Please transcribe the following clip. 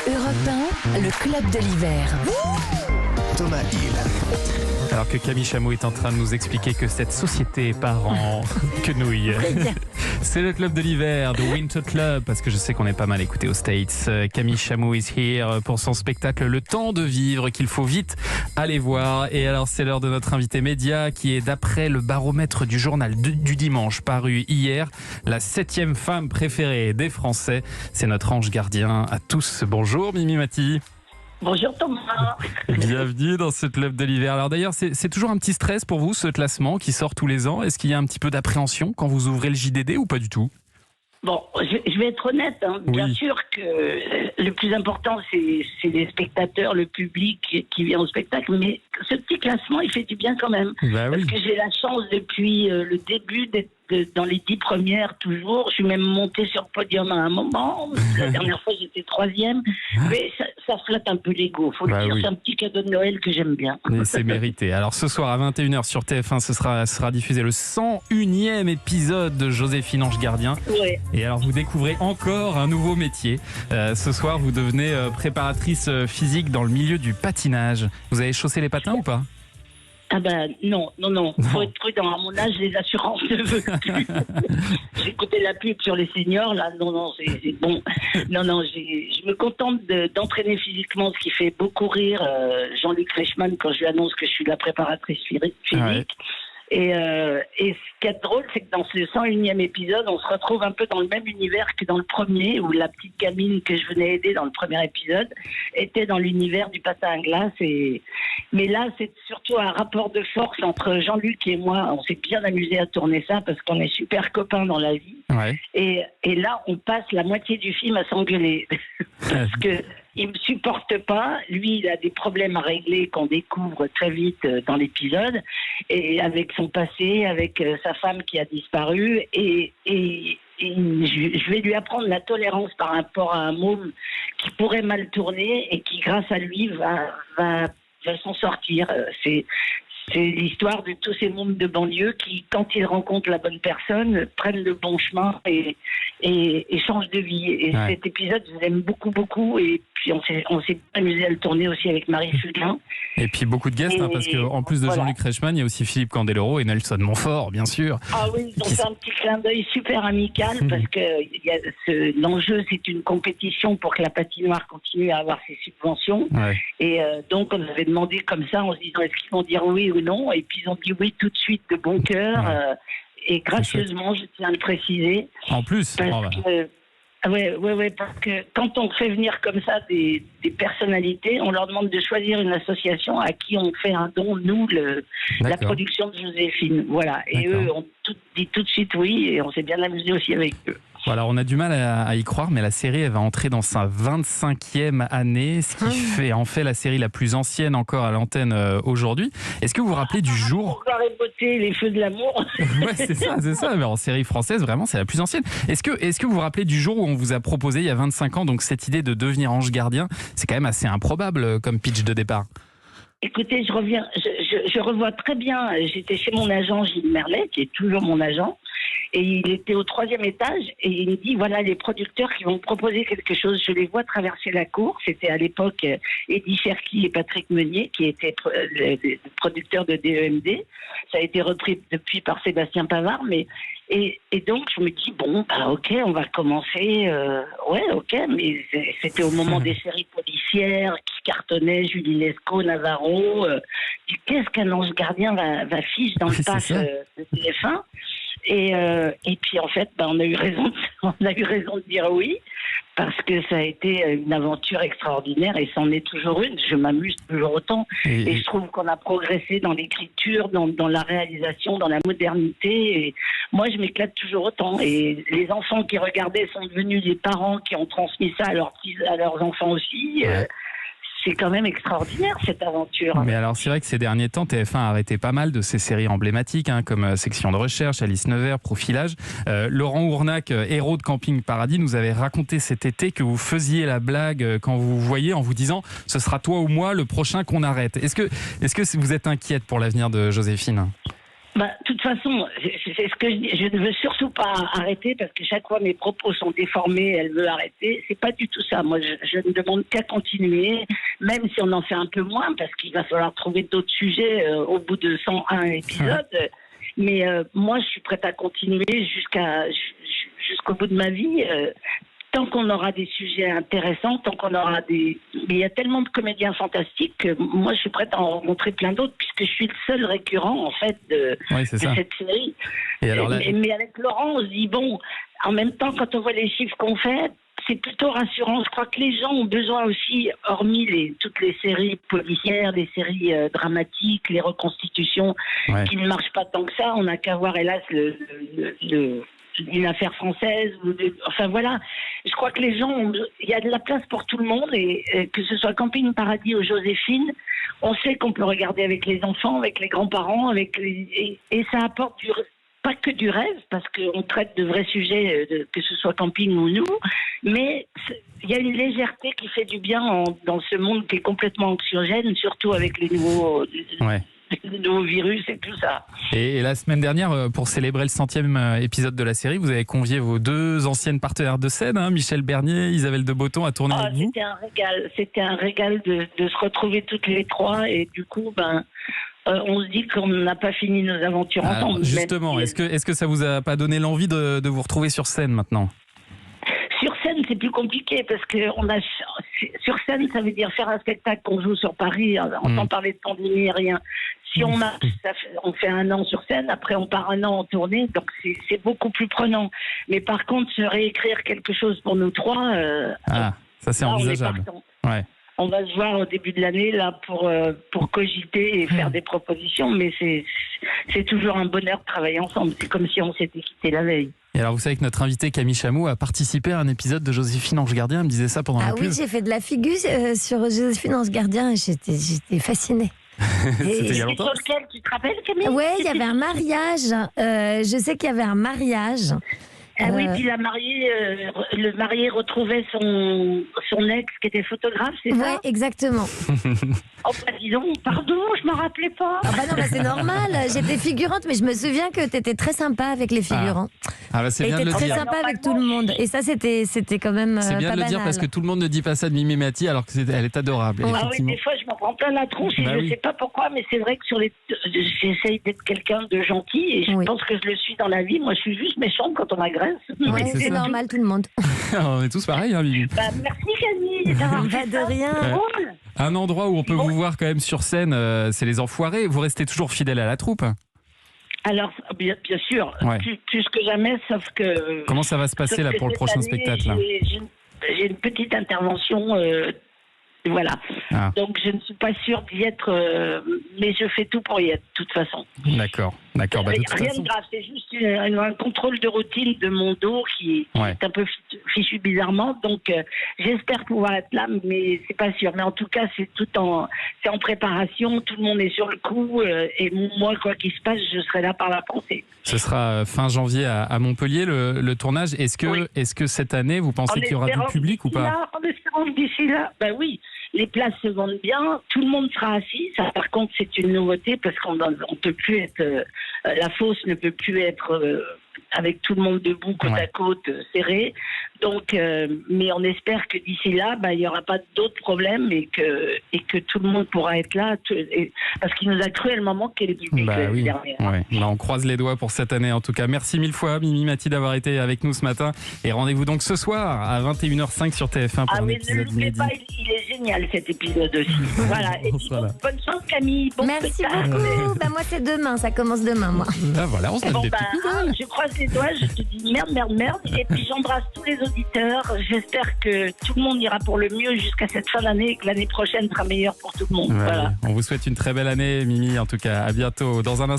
Europe 1, le club de l'hiver. Thomas Hill. Alors que Camille Chamou est en train de nous expliquer que cette société part en quenouille. C'est le club de l'hiver, The Winter Club, parce que je sais qu'on est pas mal écouté aux States. Camille Chamou is here pour son spectacle Le Temps de Vivre, qu'il faut vite aller voir. Et alors c'est l'heure de notre invité média, qui est, d'après le baromètre du journal du dimanche paru hier, la 7e femme préférée des Français. C'est notre ange gardien à tous. Bonjour Mimi Mati. Bonjour Thomas. Bienvenue dans ce club de l'hiver. Alors d'ailleurs, c'est toujours un petit stress pour vous, ce classement qui sort tous les ans. Est-ce qu'il y a un petit peu d'appréhension quand vous ouvrez le JDD ou pas du tout ? Bon, je vais être honnête, hein. Bien sûr que le plus important, c'est les spectateurs, le public qui vient au spectacle, mais ce petit classement, il fait du bien quand même. Bah oui. Parce que j'ai la chance depuis le début d'être dans les 10 premières toujours. Je suis même montée sur le podium à un moment. La dernière fois, j'étais 3e. Mais ça flatte un peu l'ego. Faut le dire, c'est un petit cadeau de Noël que j'aime bien. Et c'est mérité. Alors ce soir à 21h sur TF1, ce sera diffusé le 101e épisode de Joséphine Ange Gardien. Ouais. Et alors vous découvrez encore un nouveau métier. Ce soir, vous devenez préparatrice physique dans le milieu du patinage. Vous avez chaussé les patins ou pas ? Ah ben non. Faut être prudent. À mon âge, les assurances ne veulent plus. J'ai écouté la pub sur les seniors, là. Non, c'est bon. Non, je me contente d'entraîner physiquement, ce qui fait beaucoup rire Jean-Luc Reichmann quand je lui annonce que je suis la préparatrice physique. Ouais. Et ce qui est drôle, c'est que dans ce 101e épisode, on se retrouve un peu dans le même univers que dans le premier, où la petite gamine que je venais aider dans le premier épisode était dans l'univers du patin à glace. Mais là, c'est surtout un rapport de force entre Jean-Luc et moi. On s'est bien amusé à tourner ça parce qu'on est super copains dans la vie. Ouais. Et là, on passe la moitié du film à s'engueuler. Parce que il me supporte pas. Lui, il a des problèmes à régler qu'on découvre très vite dans l'épisode, et avec son passé, avec sa femme qui a disparu, et je vais lui apprendre la tolérance par rapport à un môme qui pourrait mal tourner et qui, grâce à lui, va s'en sortir. C'est l'histoire de tous ces mômes de banlieue qui, quand ils rencontrent la bonne personne, prennent le bon chemin et changent de vie. Et cet épisode, je l'aime beaucoup. Et puis, on s'est amusé à le tourner aussi avec Marie Fugain. Et puis, beaucoup de guests, parce qu'en plus de Jean-Luc Reichmann, il y a aussi Philippe Candeloro et Nelson Montfort, bien sûr. Ah oui, donc c'est un petit clin d'œil super amical, parce que l'enjeu, c'est une compétition pour que la patinoire continue à avoir ses subventions. Ouais. Et donc, on avait demandé comme ça, en se disant, est-ce qu'ils vont dire oui ou non ? Et puis, ils ont dit oui tout de suite, de bon cœur. Ouais. Et gracieusement, je tiens à le préciser. En plus, parce que quand on fait venir comme ça des personnalités, on leur demande de choisir une association à qui on fait un don, nous, la production de Joséphine. Voilà. Et eux ont dit tout de suite oui, et on s'est bien amusé aussi avec eux. Voilà, on a du mal à y croire, mais la série, elle va entrer dans sa 25e année, ce qui en fait la série la plus ancienne encore à l'antenne aujourd'hui. Est-ce que vous vous rappelez du jour... Pour et beauté, les feux de l'amour. Ouais, c'est ça. Mais en série française, vraiment, c'est la plus ancienne. Est-ce que vous vous rappelez du jour où on vous a proposé, il y a 25 ans, donc cette idée de devenir ange gardien? C'est quand même assez improbable comme pitch de départ. Écoutez, je revois très bien. J'étais chez mon agent Gilles Merlet, qui est toujours mon agent. Et il était au 3e étage et il me dit, voilà les producteurs qui vont me proposer quelque chose. Je les vois traverser la cour. C'était à l'époque Eddie Cherki et Patrick Meunier qui étaient les producteurs de DEMD. Ça a été repris depuis par Sébastien Pavard. Et donc je me dis, ok, on va commencer. Mais c'était au moment des séries policières qui cartonnaient, Julie Lescaut, Navarro. Qu'est-ce qu'un ange gardien va fiche dans le pass de TF1 ? Et puis en fait, on a eu raison de dire oui, parce que ça a été une aventure extraordinaire et c'en est toujours une. Je m'amuse toujours autant et je trouve qu'on a progressé dans l'écriture, dans la réalisation, dans la modernité. Et moi, je m'éclate toujours autant. Et les enfants qui regardaient sont devenus des parents qui ont transmis ça à leurs enfants aussi. Ouais. C'est quand même extraordinaire cette aventure. Mais alors c'est vrai que ces derniers temps, TF1 a arrêté pas mal de ces séries emblématiques, comme Section de recherche, Alice Nevers, Profilage. Laurent Ournac, héros de Camping Paradis, nous avait raconté cet été que vous faisiez la blague quand vous voyez en vous disant « ce sera toi ou moi le prochain qu'on arrête ». Est-ce que vous êtes inquiète pour l'avenir de Joséphine ? Bah, de toute façon, c'est ce que je dis. Je ne veux surtout pas arrêter parce que chaque fois mes propos sont déformés, elle veut arrêter. C'est pas du tout ça. Moi, je ne demande qu'à continuer, même si on en fait un peu moins, parce qu'il va falloir trouver d'autres sujets au bout de 101 épisodes. Mais moi, je suis prête à continuer jusqu'au bout de ma vie. Tant qu'on aura des sujets intéressants, tant qu'on aura des... Mais il y a tellement de comédiens fantastiques que moi, je suis prête à en rencontrer plein d'autres, puisque je suis le seul récurrent, en fait, de cette série. Et alors là... mais avec Laurent, on se dit, bon, en même temps, quand on voit les chiffres qu'on fait, c'est plutôt rassurant. Je crois que les gens ont besoin aussi, hormis toutes les séries policières, les séries dramatiques, les reconstitutions, qui ne marchent pas tant que ça. On n'a qu'à voir, hélas, une affaire française, enfin voilà. Je crois que les gens, il y a de la place pour tout le monde, et que ce soit Camping Paradis ou Joséphine, on sait qu'on peut regarder avec les enfants, avec les grands-parents, et ça apporte pas que du rêve, parce qu'on traite de vrais sujets, que ce soit Camping ou nous, mais il y a une légèreté qui fait du bien dans ce monde qui est complètement anxiogène, surtout avec les nouveaux... le nouveau virus et tout ça. Et la semaine dernière, pour célébrer le 100e épisode de la série, vous avez convié vos 2 anciennes partenaires de scène, Michel Bernier, Isabelle de Botton, à tourner avec vous. C'était un régal de se retrouver toutes les 3, et du coup, on se dit qu'on n'a pas fini nos aventures ensemble. Alors, justement, est-ce que ça vous a pas donné l'envie de vous retrouver sur scène maintenant ? Sur scène, c'est plus compliqué parce que sur scène, ça veut dire faire un spectacle qu'on joue sur Paris, on n'entend parler de pandémie, rien. Si on marche, on fait 1 an sur scène, après on part 1 an en tournée, donc c'est beaucoup plus prenant. Mais par contre, se réécrire quelque chose pour nous 3, ça c'est envisageable. On va se voir au début de l'année là pour cogiter et faire des propositions, mais c'est toujours un bonheur de travailler ensemble. C'est comme si on s'était quitté la veille. Et alors, vous savez que notre invité Camille Chamou a participé à un épisode de Joséphine Ange Gardien. Elle me disait ça pendant la pub. Ah oui, j'ai fait de la figure sur Joséphine Ange Gardien et j'étais fascinée. C'était il y a longtemps. Sur lequel, tu te rappelles, Camille ? Oui, il y avait un mariage. Je sais qu'il y avait un mariage. Ah oui, puis le marié retrouvait son ex qui était photographe, c'est ça ? Oui, exactement. Oh, dis donc, pardon, je m'en rappelais pas. Ah bah non, c'est normal, j'étais figurante, mais je me souviens que tu étais très sympa avec les figurants. C'est bien de le dire. Et tu étais très sympa avec tout le monde. Et ça, c'était quand même c'est bien pas de le dire banal. parce que tout le monde ne dit pas ça de Mimi Mati alors qu'elle est adorable. Ah oui, des fois, je m'en prends plein la tronche et je ne sais pas pourquoi, mais c'est vrai que j'essaye d'être quelqu'un de gentil et je pense que je le suis dans la vie. Moi, je suis juste méchante quand on m'agresse. Oui, c'est normal, tout le monde. On est tous pareils, Mimi. Merci, Camille. Pas de rien. Un endroit où on peut vous voir quand même sur scène, c'est les Enfoirés. Vous restez toujours fidèle à la troupe ? Alors, bien sûr, plus que jamais, sauf que... Comment ça va se passer là pour le prochain spectacle là ? J'ai une petite intervention, voilà. Donc je ne suis pas sûre d'y être, mais je fais tout pour y être, de toute façon. D'accord. Rien de grave, c'est juste un contrôle de routine de mon dos qui est un peu fichu bizarrement, donc j'espère pouvoir être là, mais c'est pas sûr. Mais en tout cas, c'est en préparation, tout le monde est sur le coup, et moi, quoi qu'il se passe, je serai là par la pensée. Ce sera fin janvier à Montpellier le tournage. Est-ce que cette année, vous pensez qu'il y aura du public ou pas ? En espérant que d'ici là, oui. Les places se vendent bien, tout le monde sera assis. Ça, par contre, c'est une nouveauté parce qu'on peut plus être, la fosse ne peut plus être avec tout le monde debout, côte à côte, serré. Donc, mais on espère que d'ici là, il n'y aura pas d'autres problèmes et que tout le monde pourra être là, parce qu'il nous a cruellement manqué les publics l'année dernière. On croise les doigts pour cette année en tout cas. Merci 1000 fois Mimi Mati d'avoir été avec nous ce matin et rendez-vous donc ce soir à 21h05 sur TF1 pour un épisode inédit. Il est génial cet épisode aussi. Voilà. Et bonne chance Camille. Merci beaucoup. Moi c'est demain, ça commence demain moi. Voilà, on se donne des petites nouvelles. Je croise les doigts, je te dis merde. Et puis j'embrasse tous les auditeurs. J'espère que tout le monde ira pour le mieux jusqu'à cette fin d'année et que l'année prochaine sera meilleure pour tout le monde. Voilà. On vous souhaite une très belle année, Mimi. En tout cas, à bientôt. Dans un instant.